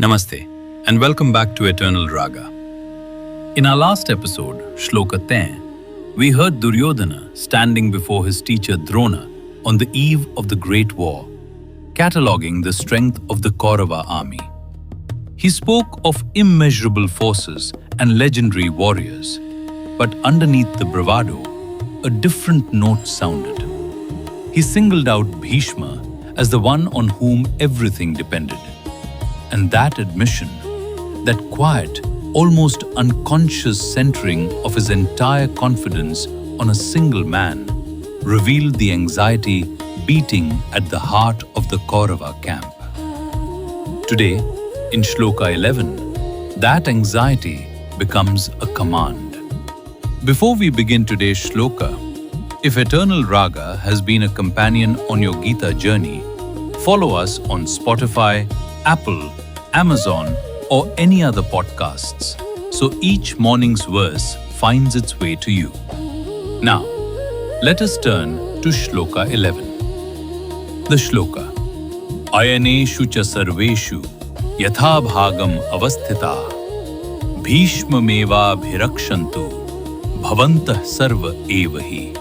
Namaste, and welcome back to Eternal Raga. In our last episode, Sloka 10, we heard Duryodhana standing before his teacher Drona on the eve of the Great War, cataloguing the strength of the Kaurava army. He spoke of immeasurable forces and legendary warriors, but underneath the bravado, a different note sounded. He singled out Bhishma as the one on whom everything depended. And that admission, that quiet, almost unconscious centering of his entire confidence on a single man, revealed the anxiety beating at the heart of the Kaurava camp. Today, in Shloka 11, that anxiety becomes a command. Before we begin today's Shloka, if Eternal Raga has been a companion on your Gita journey, follow us on Spotify, Apple, Amazon, or any other podcasts, so each morning's verse finds its way to you. Now, let us turn to Shloka 11. The Shloka. Ayaneshu cha sarveshu yatha bhagam avasthita Bhishma meva bhirakshantu bhavantah sarva evahi.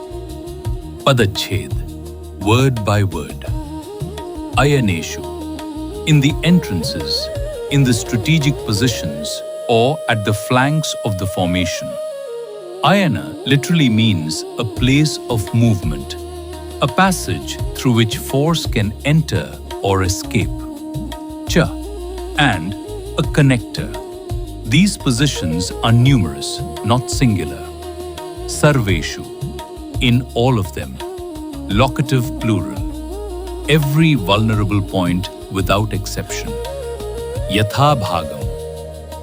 Padached, word by word. Ayaneshu, in the entrances, in the strategic positions, or at the flanks of the formation. Ayana literally means a place of movement, a passage through which force can enter or escape. Cha, and a connector. These positions are numerous, not singular. Sarveshu, in all of them. Locative plural. Every vulnerable point without exception. Yatha bhagam,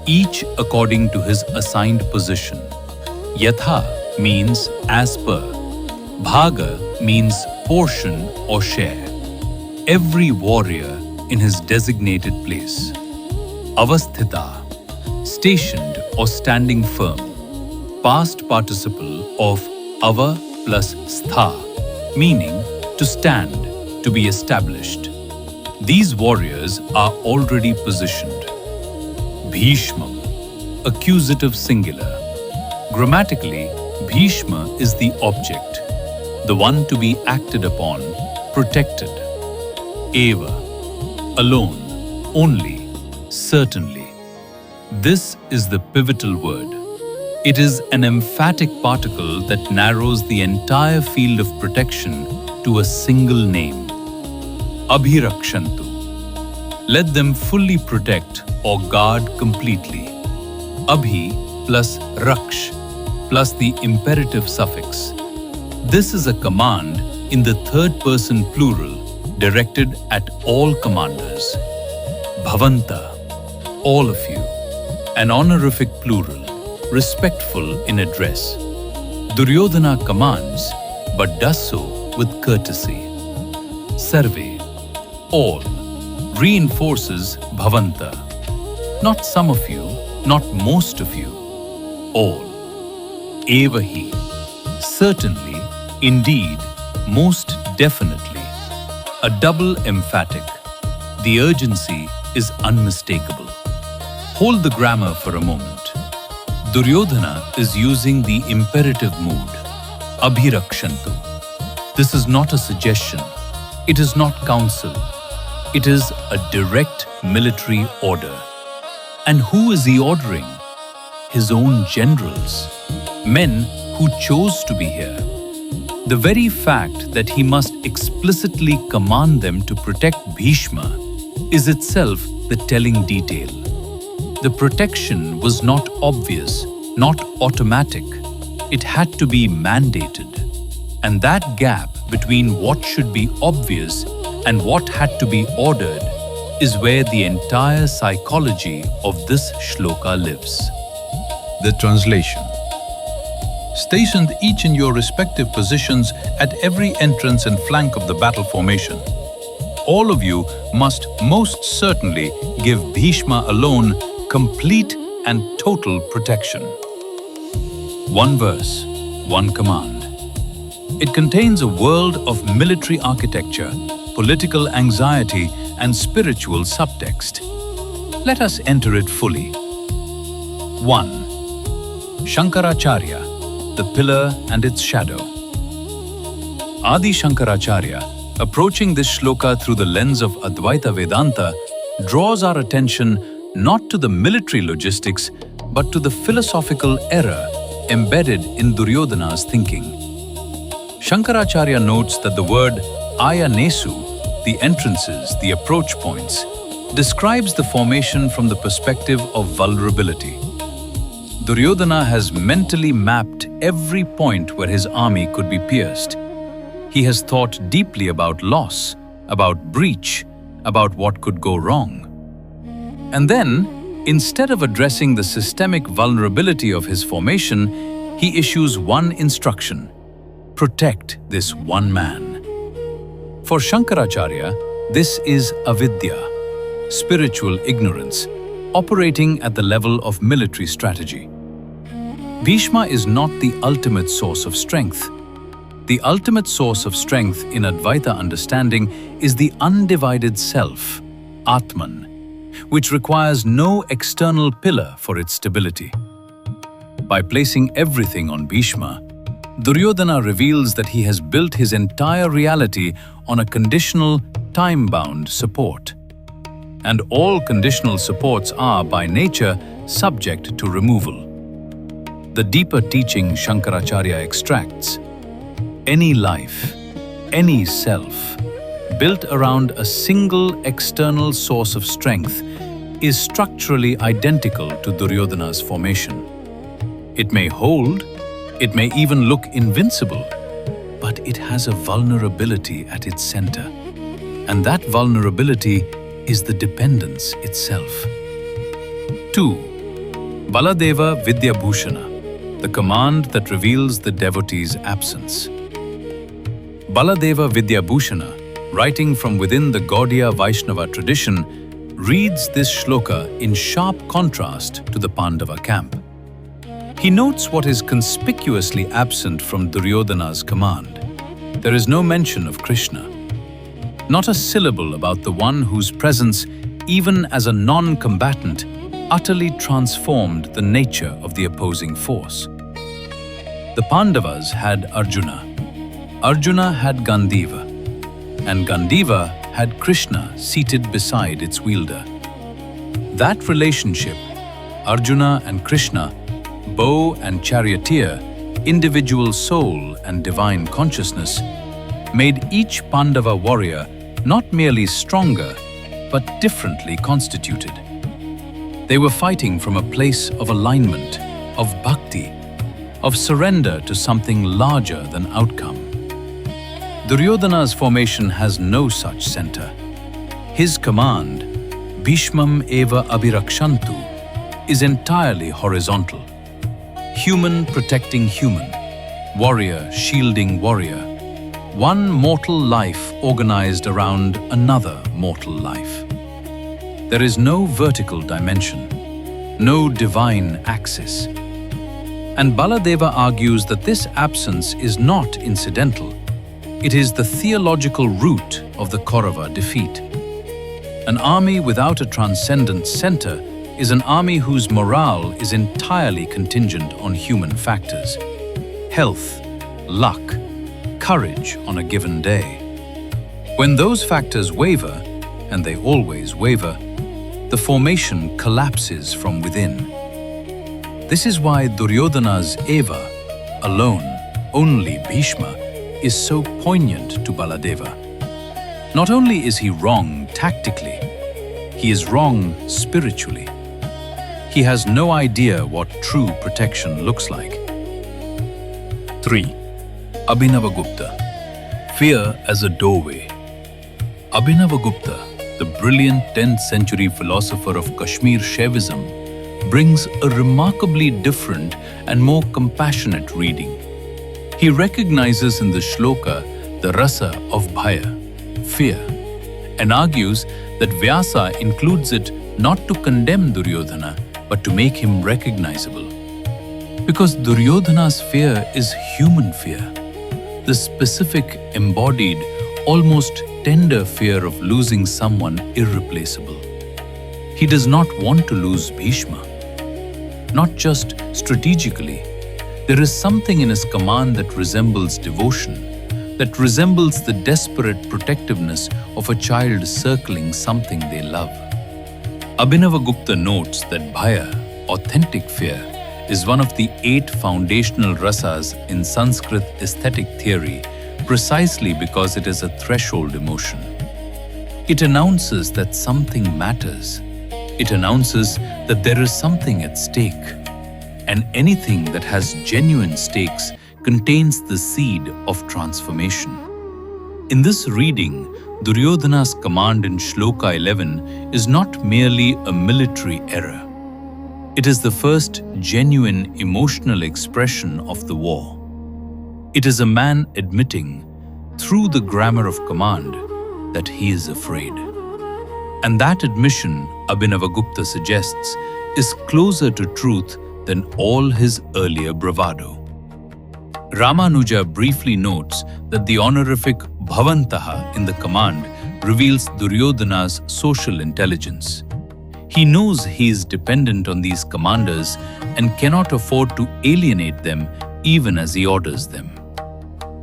each according to his assigned position. Yatha means as per. Bhaga means portion or share. Every warrior in his designated place. Avasthita, stationed or standing firm. Past participle of ava plus stha, meaning to stand, to be established. These warriors are already positioned. Bhishma, accusative singular. Grammatically, Bhishma is the object, the one to be acted upon, protected. Eva, alone, only, certainly. This is the pivotal word. It is an emphatic particle that narrows the entire field of protection to a single name. Abhirakshantu. Let them fully protect or guard completely. Abhi plus raksh plus the imperative suffix. This is a command in the third person plural directed at all commanders. Bhavanta, all of you. An honorific plural, respectful in address. Duryodhana commands, but does so with courtesy. Sarve, all, reinforces bhavanta. Not some of you, not most of you, all. Evahi, certainly, indeed, most definitely. A double emphatic. The urgency is unmistakable. Hold the grammar for a moment. Duryodhana is using the imperative mood, abhirakshantu. This is not a suggestion. It is not counsel. It is a direct military order. And who is he ordering? His own generals, men who chose to be here. The very fact that he must explicitly command them to protect Bhishma is itself the telling detail. The protection was not obvious, not automatic. It had to be mandated. And that gap between what should be obvious and what had to be ordered is where the entire psychology of this shloka lives. The translation. Stationed each in your respective positions at every entrance and flank of the battle formation, all of you must most certainly give Bhishma alone complete and total protection. One verse, one command. It contains a world of military architecture, political anxiety, and spiritual subtext. Let us enter it fully. 1. Shankaracharya, the pillar and its shadow. Adi Shankaracharya, approaching this shloka through the lens of Advaita Vedanta, draws our attention not to the military logistics, but to the philosophical error embedded in Duryodhana's thinking. Shankaracharya notes that the word ayanesu, the entrances, the approach points, describes the formation from the perspective of vulnerability. Duryodhana has mentally mapped every point where his army could be pierced. He has thought deeply about loss, about breach, about what could go wrong. And then, instead of addressing the systemic vulnerability of his formation, he issues one instruction: protect this one man. For Shankaracharya, this is avidya, spiritual ignorance, operating at the level of military strategy. Bhishma is not the ultimate source of strength. The ultimate source of strength in Advaita understanding is the undivided self, Atman, which requires no external pillar for its stability. By placing everything on Bhishma, Duryodhana reveals that he has built his entire reality on a conditional, time-bound support. And all conditional supports are, by nature, subject to removal. The deeper teaching Shankaracharya extracts: any life, any self, built around a single external source of strength is structurally identical to Duryodhana's formation. It may hold, it may even look invincible, but it has a vulnerability at its center. And that vulnerability is the dependence itself. 2. Baladeva Vidyabhushana, the command that reveals the devotee's absence. Baladeva Vidyabhushana, writing from within the Gaudiya Vaishnava tradition, reads this shloka in sharp contrast to the Pandava camp. He notes what is conspicuously absent from Duryodhana's command. There is no mention of Krishna. Not a syllable about the one whose presence, even as a non-combatant, utterly transformed the nature of the opposing force. The Pandavas had Arjuna. Arjuna had Gandiva. And Gandiva had Krishna seated beside its wielder. That relationship, Arjuna and Krishna, bow and charioteer, individual soul and divine consciousness, made each Pandava warrior not merely stronger, but differently constituted. They were fighting from a place of alignment, of bhakti, of surrender to something larger than outcome. Duryodhana's formation has no such center. His command, Bhishmam eva abhirakshantu, is entirely horizontal. Human protecting human, warrior shielding warrior, one mortal life organized around another mortal life. There is no vertical dimension, no divine axis. And Baladeva argues that this absence is not incidental. It is the theological root of the Kaurava defeat. An army without a transcendent center is an army whose morale is entirely contingent on human factors: health, luck, courage on a given day. When those factors waver, and they always waver, the formation collapses from within. This is why Duryodhana's Eva, alone, only Bhishma, is so poignant to Baladeva. Not only is he wrong tactically, he is wrong spiritually. He has no idea what true protection looks like. 3. Abhinavagupta, fear as a doorway. Abhinavagupta, the brilliant 10th century philosopher of Kashmir Shaivism, brings a remarkably different and more compassionate reading. He recognizes in the shloka the rasa of bhaya, fear, and argues that Vyasa includes it not to condemn Duryodhana, but to make him recognizable. Because Duryodhana's fear is human fear, the specific, embodied, almost tender fear of losing someone irreplaceable. He does not want to lose Bhishma. Not just strategically, there is something in his command that resembles devotion, that resembles the desperate protectiveness of a child circling something they love. Abhinavagupta notes that bhaya, authentic fear, is one of the 8 foundational rasas in Sanskrit aesthetic theory precisely because it is a threshold emotion. It announces that something matters. It announces that there is something at stake. And anything that has genuine stakes contains the seed of transformation. In this reading, Duryodhana's command in Shloka 11 is not merely a military error. It is the first genuine emotional expression of the war. It is a man admitting, through the grammar of command, that he is afraid. And that admission, Abhinavagupta suggests, is closer to truth than all his earlier bravado. Ramanuja briefly notes that the honorific Bhavantaha in the command reveals Duryodhana's social intelligence. He knows he is dependent on these commanders and cannot afford to alienate them even as he orders them.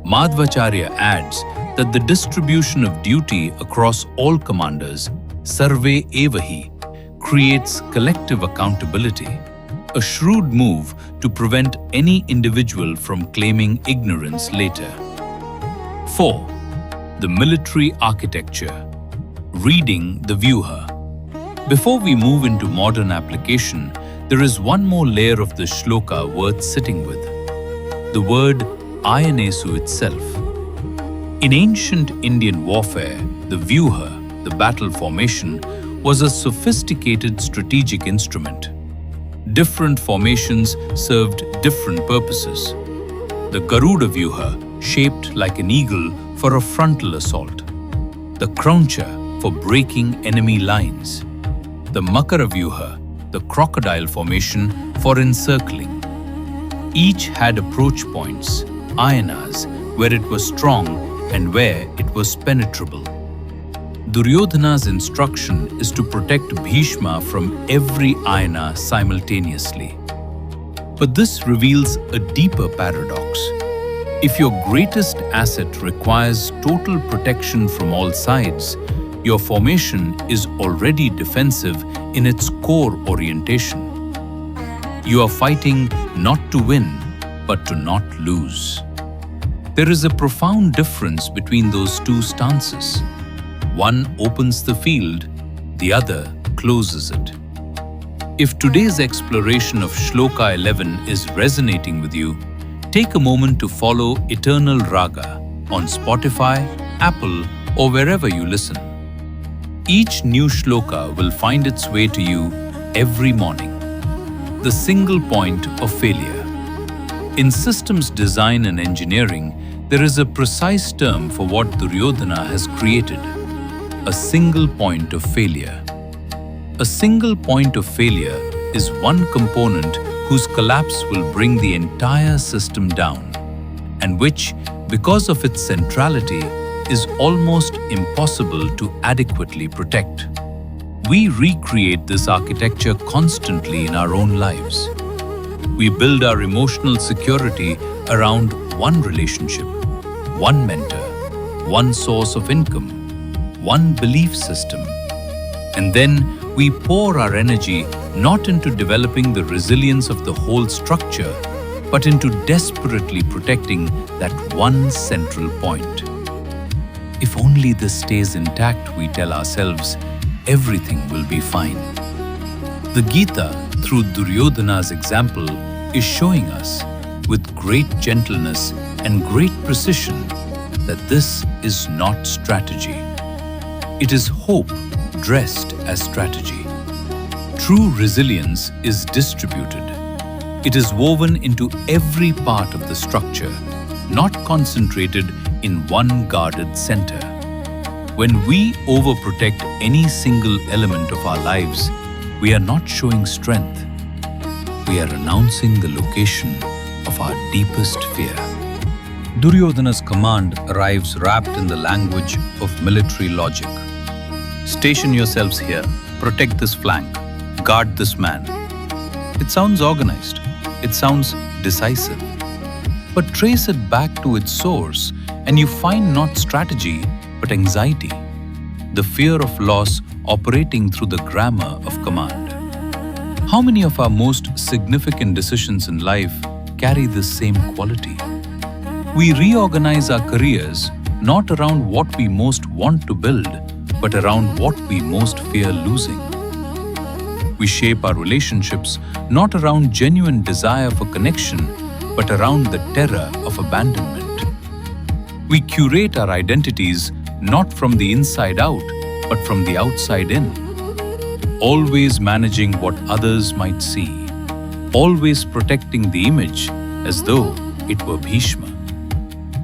Madhvacharya adds that the distribution of duty across all commanders, sarve evahi, creates collective accountability, a shrewd move to prevent any individual from claiming ignorance later. 4. The military architecture. Reading the Vyuha. Before we move into modern application, there is one more layer of the shloka worth sitting with. The word ayanesu itself. In ancient Indian warfare, the Vyuha, the battle formation, was a sophisticated strategic instrument. Different formations served different purposes. The Garuda Vyuha, shaped like an eagle for a frontal assault. The Krauncha, for breaking enemy lines. The Makara Vyuha, the crocodile formation, for encircling. Each had approach points, ayanas, where it was strong and where it was penetrable. Duryodhana's instruction is to protect Bhishma from every ayana simultaneously. But this reveals a deeper paradox. If your greatest asset requires total protection from all sides, your formation is already defensive in its core orientation. You are fighting not to win, but to not lose. There is a profound difference between those two stances. One opens the field, the other closes it. If today's exploration of Shloka 11 is resonating with you, take a moment to follow Eternal Raga on Spotify, Apple, or wherever you listen. Each new shloka will find its way to you every morning. The single point of failure. In systems design and engineering, there is a precise term for what Duryodhana has created. A single point of failure. A single point of failure is one component whose collapse will bring the entire system down, and which, because of its centrality, is almost impossible to adequately protect. We recreate this architecture constantly in our own lives. We build our emotional security around one relationship, one mentor, one source of income, one belief system. And then we pour our energy not into developing the resilience of the whole structure, but into desperately protecting that one central point. If only this stays intact, we tell ourselves, everything will be fine. The Gita, through Duryodhana's example, is showing us, with great gentleness and great precision, that this is not strategy. It is hope dressed as strategy. True resilience is distributed. It is woven into every part of the structure, not concentrated in one guarded center. When we overprotect any single element of our lives, we are not showing strength. We are announcing the location of our deepest fear. Duryodhana's command arrives wrapped in the language of military logic. Station yourselves here. protect this flank, guard this man. It sounds organized. It sounds decisive. But trace it back to its source and you find not strategy, but anxiety. The fear of loss operating through the grammar of command. How many of our most significant decisions in life carry this same quality? We reorganize our careers not around what we most want to build, but around what we most fear losing. We shape our relationships not around genuine desire for connection, but around the terror of abandonment. We curate our identities not from the inside out, but from the outside in. Always managing what others might see. Always protecting the image as though it were Bhishma.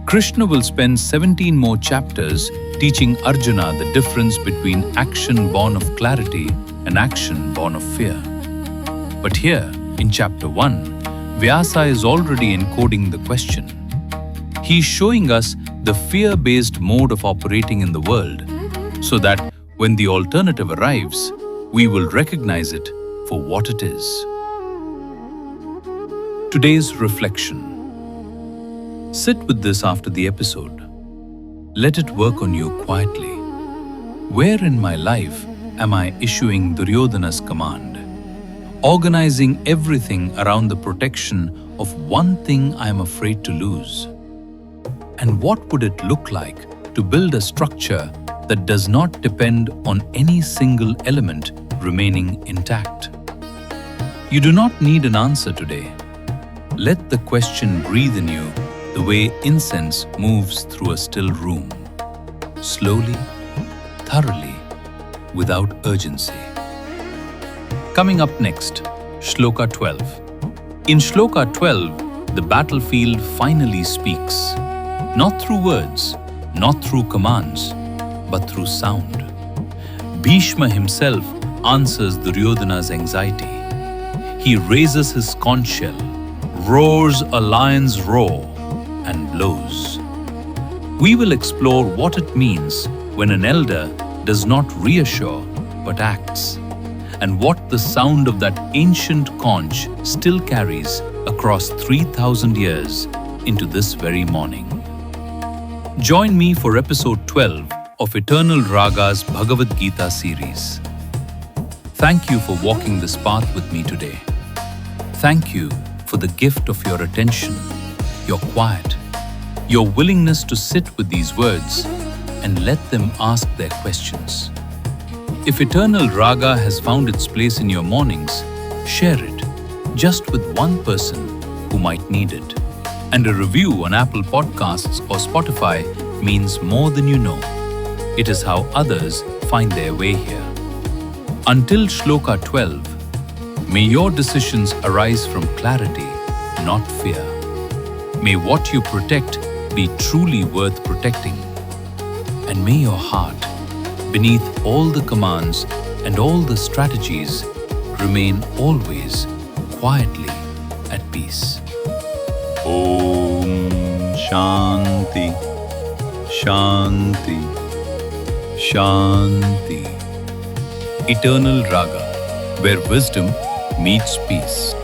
Krishna will spend 17 more chapters teaching Arjuna the difference between action born of clarity and action born of fear. But here, in chapter 1, Vyasa is already encoding the question. He is showing us the fear-based mode of operating in the world, so that when the alternative arrives, we will recognize it for what it is. Today's reflection. Sit with this after the episode. Let it work on you quietly. Where in my life am I issuing Duryodhana's command? Organizing everything around the protection of one thing I am afraid to lose? And what would it look like to build a structure that does not depend on any single element remaining intact? You do not need an answer today. Let the question breathe in you the way incense moves through a still room. Slowly, thoroughly, without urgency. Coming up next, Sloka 12. In Sloka 12, the battlefield finally speaks. Not through words, not through commands, but through sound. Bhishma himself answers Duryodhana's anxiety. He raises his conch shell, roars a lion's roar, and blows. We will explore what it means when an elder does not reassure but acts, and what the sound of that ancient conch still carries across 3,000 years into this very morning. Join me for episode 12 of Eternal Raga's Bhagavad Gita series. Thank you for walking this path with me today. Thank you for the gift of your attention, your quiet, your willingness to sit with these words and let them ask their questions. If Eternal Raga has found its place in your mornings, share it, just with one person who might need it. And a review on Apple Podcasts or Spotify means more than you know. It is how others find their way here. Until Sloka 12, may your decisions arise from clarity, not fear. May what you protect be truly worth protecting. And may your heart, beneath all the commands and all the strategies, remain always quietly at peace. Om Shanti, Shanti, Shanti. Eternal Raga, where wisdom meets peace.